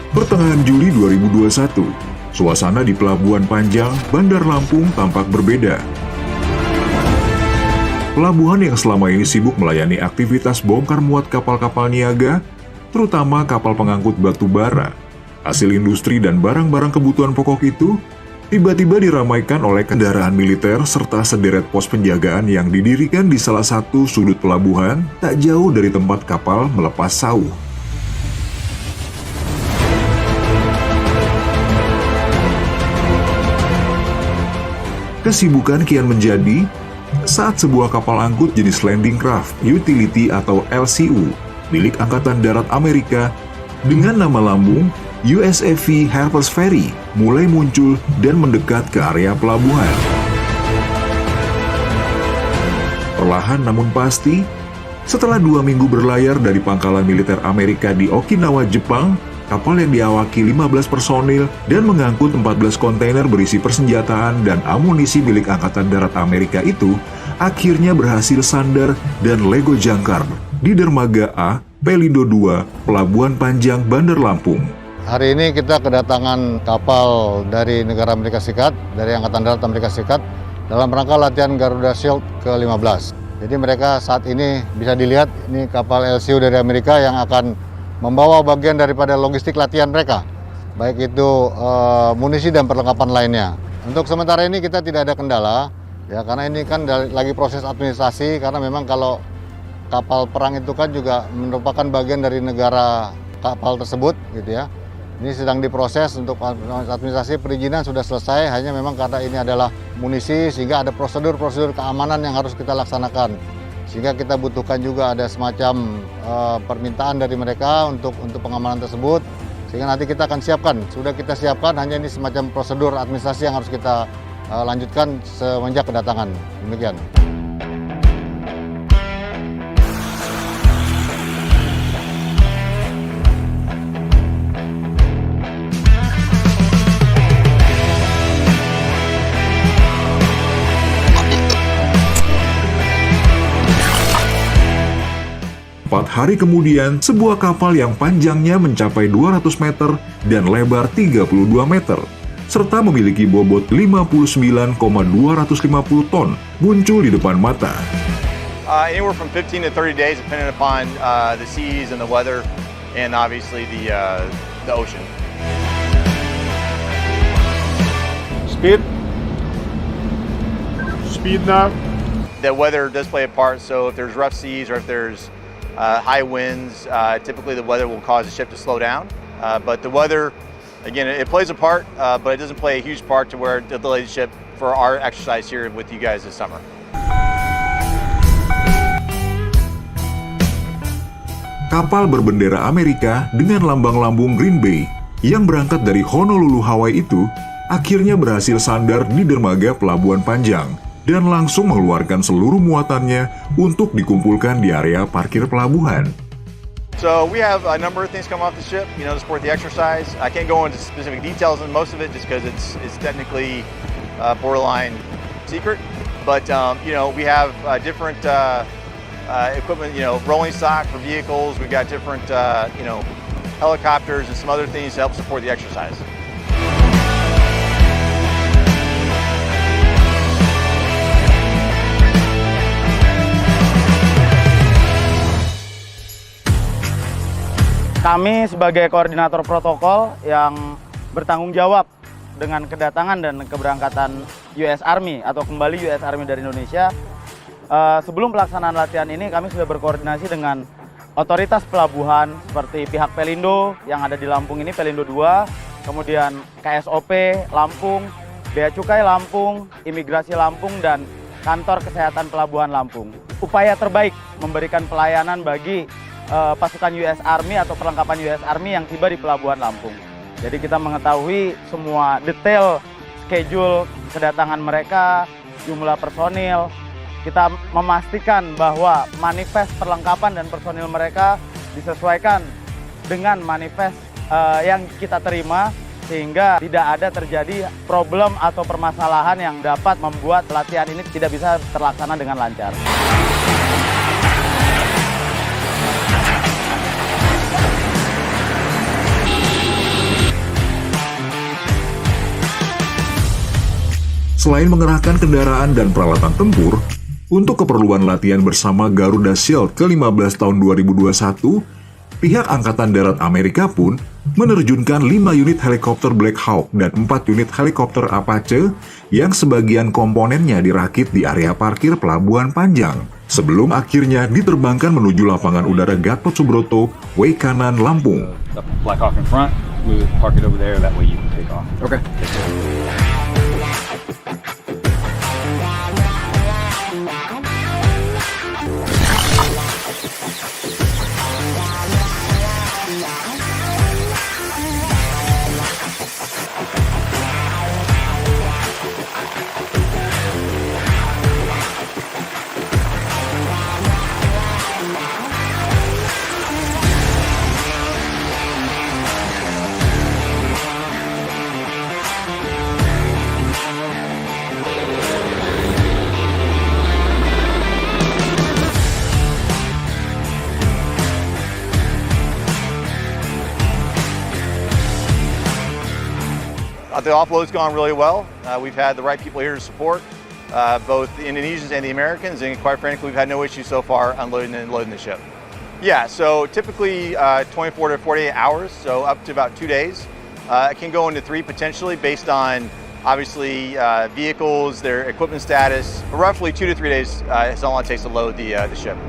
Pertengahan Juli 2021, suasana di Pelabuhan Panjang, Bandar Lampung tampak berbeda. Pelabuhan yang selama ini sibuk melayani aktivitas bongkar muat kapal-kapal niaga, terutama kapal pengangkut batu bara, hasil industri dan barang-barang kebutuhan pokok itu, tiba-tiba diramaikan oleh kendaraan militer serta sederet pos penjagaan yang didirikan di salah satu sudut pelabuhan tak jauh dari tempat kapal melepas sauh. Kesibukan kian menjadi saat sebuah kapal angkut jenis Landing Craft Utility atau LCU milik Angkatan Darat Amerika dengan nama lambung USAV Harper's Ferry mulai muncul dan mendekat ke area pelabuhan. Perlahan namun pasti, setelah 2 minggu berlayar dari pangkalan militer Amerika di Okinawa, Jepang, kapal yang diawaki 15 personil dan mengangkut 14 kontainer berisi persenjataan dan amunisi milik Angkatan Darat Amerika itu akhirnya berhasil sandar dan lego jangkar di Dermaga A, Pelindo II, Pelabuhan Panjang, Bandar Lampung. Hari ini kita kedatangan kapal dari negara Amerika Serikat, dari Angkatan Darat Amerika Serikat, dalam rangka latihan Garuda Shield ke-15. Jadi mereka saat ini bisa dilihat, ini kapal LCU dari Amerika yang akan membawa bagian daripada logistik latihan mereka, baik itu munisi dan perlengkapan lainnya. Untuk sementara ini kita tidak ada kendala, ya karena ini kan lagi proses administrasi, karena memang kalau kapal perang itu kan juga merupakan bagian dari negara kapal tersebut, gitu ya. Ini sedang diproses untuk administrasi, perizinan sudah selesai, hanya memang karena ini adalah munisi sehingga ada prosedur-prosedur keamanan yang harus kita laksanakan. Sehingga kita butuhkan juga ada semacam permintaan dari mereka untuk pengamanan tersebut. Sehingga nanti kita akan siapkan, sudah kita siapkan, hanya ini semacam prosedur administrasi yang harus kita lanjutkan semenjak kedatangan. Demikian. Empat hari kemudian, sebuah kapal yang panjangnya mencapai 200 meter dan lebar 32 meter, serta memiliki bobot 59,250 ton, muncul di depan mata. Anywhere from 15 to 30 days, depending upon the seas and the weather, and obviously the ocean. Speed now. The weather does play a part, so if there's rough seas or if there's high winds, typically the weather will cause the ship to slow down. But the weather, again, it plays a part, but it doesn't play a huge part to where it delays the ship for our exercise here with you guys this summer. Kapal berbendera Amerika dengan lambang lambung Green Bay yang berangkat dari Honolulu, Hawaii itu akhirnya berhasil sandar di dermaga Pelabuhan Panjang dan langsung mengeluarkan seluruh muatannya untuk dikumpulkan di area parkir pelabuhan. So we have a number of things come off the ship, to support the exercise. I can't go into specific details on most of it just because it's technically borderline secret. But we have different equipment, rolling stock for vehicles. We've got different helicopters and some other things to help support the exercise. Kami sebagai koordinator protokol yang bertanggung jawab dengan kedatangan dan keberangkatan US Army atau kembali US Army dari Indonesia. Sebelum pelaksanaan latihan ini kami sudah berkoordinasi dengan otoritas pelabuhan seperti pihak Pelindo yang ada di Lampung ini, Pelindo II, kemudian KSOP Lampung, Bea Cukai Lampung, Imigrasi Lampung, dan Kantor Kesehatan Pelabuhan Lampung. Upaya terbaik memberikan pelayanan bagi pasukan US Army atau perlengkapan US Army yang tiba di Pelabuhan Lampung. Jadi kita mengetahui semua detail schedule kedatangan mereka, jumlah personil. Kita memastikan bahwa manifest perlengkapan dan personil mereka disesuaikan dengan manifest yang kita terima, sehingga tidak ada terjadi problem atau permasalahan yang dapat membuat latihan ini tidak bisa terlaksana dengan lancar. Selain mengerahkan kendaraan dan peralatan tempur, untuk keperluan latihan bersama Garuda Shield ke-15 tahun 2021, pihak Angkatan Darat Amerika pun menerjunkan 5 unit helikopter Black Hawk dan 4 unit helikopter Apache yang sebagian komponennya dirakit di area parkir Pelabuhan Panjang, sebelum akhirnya diterbangkan menuju lapangan udara Gatot Subroto, Waikanan, Lampung. The Black Hawk in front, we would park it over there, that way you can take off. Okay. The offload's gone really well. We've had the right people here to support both the Indonesians and the Americans, and quite frankly, we've had no issues so far unloading and loading the ship. Yeah, so typically 24 to 48 hours, so up to about 2 days. It can go into 3 potentially based on obviously vehicles, their equipment status. But roughly 2 to 3 days is all it takes to load the ship.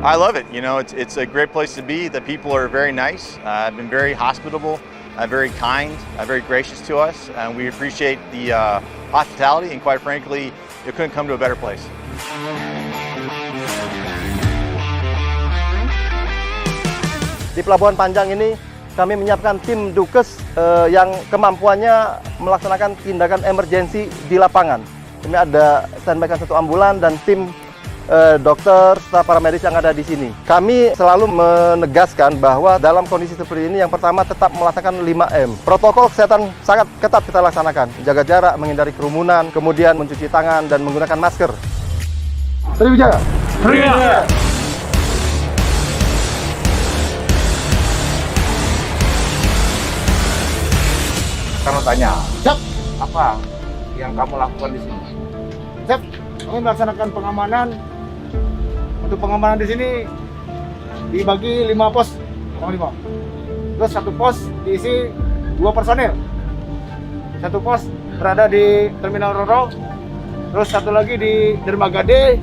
I love it. You know, it's a great place to be. The people are very nice. Been very hospitable, very kind, very gracious to us, and we appreciate the hospitality. And quite frankly, it couldn't come to a better place. Di Pelabuhan Panjang ini kami menyiapkan tim Dukes yang kemampuannya melaksanakan tindakan emergensi di lapangan. Kami ada standby-kan 1 ambulan dan tim dokter, staf paramedis yang ada di sini. Kami selalu menegaskan bahwa dalam kondisi seperti ini yang pertama tetap melaksanakan 5M. Protokol kesehatan sangat ketat kita laksanakan. Jaga jarak, menghindari kerumunan, kemudian mencuci tangan dan menggunakan masker. Sriwijaya. Sriwijaya. Kamu tanya, Siap. apa yang kamu lakukan di sini? Siap. Kami melaksanakan pengamanan. Untuk pengamanan di sini dibagi 5 pos, 5. Terus 1 pos diisi 2 personil. 1 pos berada di Terminal Roro. Terus 1 lagi di Dermaga D.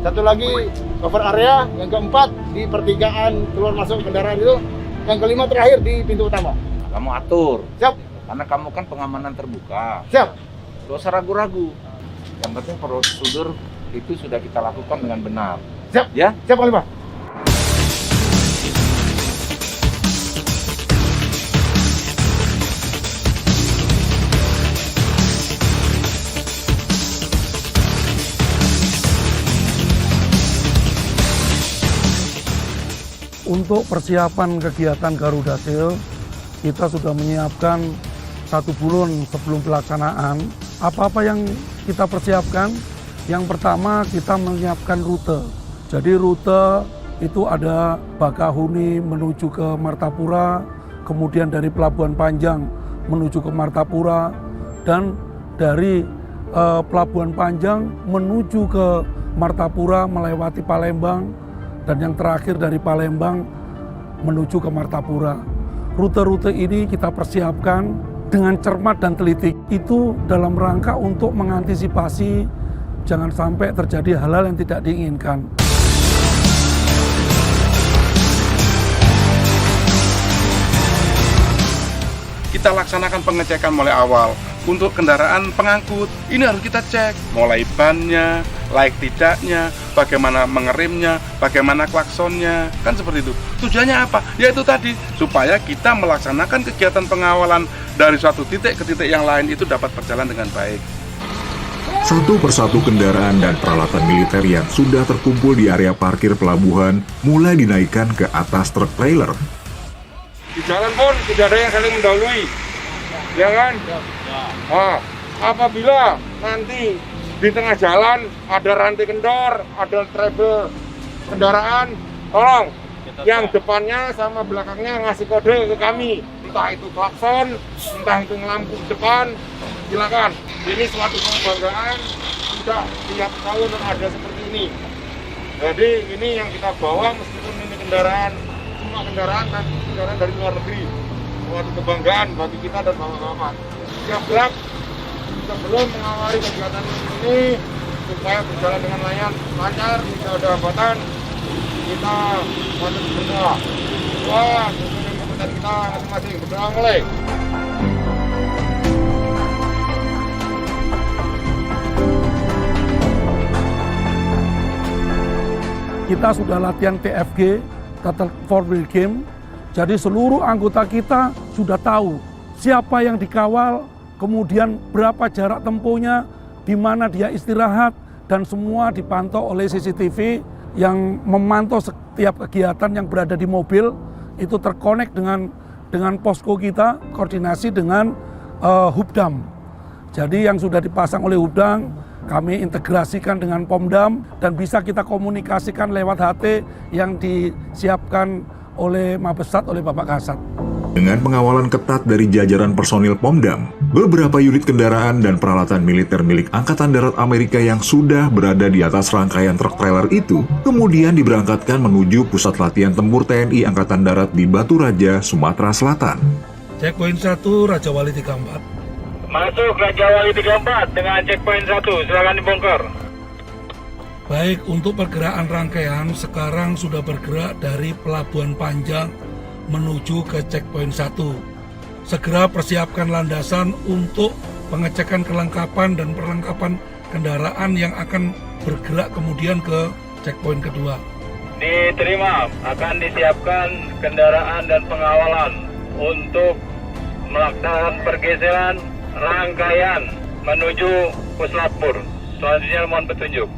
1 lagi cover area. Yang keempat di pertigaan keluar masuk kendaraan itu. Yang kelima terakhir di pintu utama. Kamu atur. Siap. Karena kamu kan pengamanan terbuka. Siap. Gak usah ragu-ragu. Yang penting prosedur itu sudah kita lakukan dengan benar. Siap. Ya? Siap, Panglima. Untuk persiapan kegiatan Garuda Shield, kita sudah menyiapkan 1 bulan sebelum pelaksanaan. Apa-apa yang kita persiapkan? Yang pertama kita menyiapkan rute. Jadi rute itu ada Bakahuni menuju ke Martapura, kemudian dari Pelabuhan Panjang menuju ke Martapura, dan dari Pelabuhan Panjang menuju ke Martapura melewati Palembang, dan yang terakhir dari Palembang menuju ke Martapura. Rute-rute ini kita persiapkan dengan cermat dan teliti. Itu dalam rangka untuk mengantisipasi jangan sampai terjadi hal-hal yang tidak diinginkan. Kita laksanakan pengecekan mulai awal. Untuk kendaraan pengangkut, ini harus kita cek. Mulai bannya, layak tidaknya, bagaimana mengeremnya, bagaimana klaksonnya. Kan seperti itu. Tujuannya apa? Yaitu tadi, supaya kita melaksanakan kegiatan pengawalan dari suatu titik ke titik yang lain itu dapat berjalan dengan baik. Satu persatu kendaraan dan peralatan militer yang sudah terkumpul di area parkir pelabuhan mulai dinaikkan ke atas truk trailer. Di jalan pun tidak ada yang saling mendahului, ya kan? Nah, apabila nanti di tengah jalan ada rantai kendor, ada trouble kendaraan, tolong yang depannya sama belakangnya ngasih kode ke kami. entah itu klakson, entah itu lampu depan, silakan. Ini suatu kebanggaan, sudah tiap tahun ada seperti ini. Jadi ini yang kita bawa meskipun ini kendaraan, semua kendaraan dari luar negeri. Suatu kebanggaan bagi kita dan bapak-bapak. Siap gerak sebelum mengawali kegiatan ini supaya berjalan dengan lancar, tidak ada hambatan. Kita patut berdoa. Wah, sesuai kebutuhan kita masing-masing. Berdoa mulai. Kita sudah latihan TFG, Total Four Wheel Game. Jadi seluruh anggota kita sudah tahu siapa yang dikawal, kemudian berapa jarak tempuhnya, di mana dia istirahat, dan semua dipantau oleh CCTV yang memantau setiap kegiatan yang berada di mobil. Itu terkonek dengan posko kita, koordinasi dengan Hubdam. Jadi yang sudah dipasang oleh Hubdam, kami integrasikan dengan Pomdam dan bisa kita komunikasikan lewat HT yang disiapkan oleh Mabesat, oleh Bapak Kasat. Dengan pengawalan ketat dari jajaran personil Pomdam, beberapa unit kendaraan dan peralatan militer milik Angkatan Darat Amerika yang sudah berada di atas rangkaian truk trailer itu kemudian diberangkatkan menuju pusat latihan tempur TNI Angkatan Darat di Batu Raja, Sumatera Selatan. Checkpoint 1, Raja Wali 34. Masuk Raja Wali 34 dengan checkpoint 1, silakan dibongkar. Baik, untuk pergerakan rangkaian sekarang sudah bergerak dari Pelabuhan Panjang menuju ke checkpoint 1. Segera persiapkan landasan untuk pengecekan kelengkapan dan perlengkapan kendaraan yang akan bergerak kemudian ke checkpoint kedua. Diterima, akan disiapkan kendaraan dan pengawalan untuk melaksanakan pergeseran rangkaian menuju Puslapur. Selanjutnya mohon petunjuk.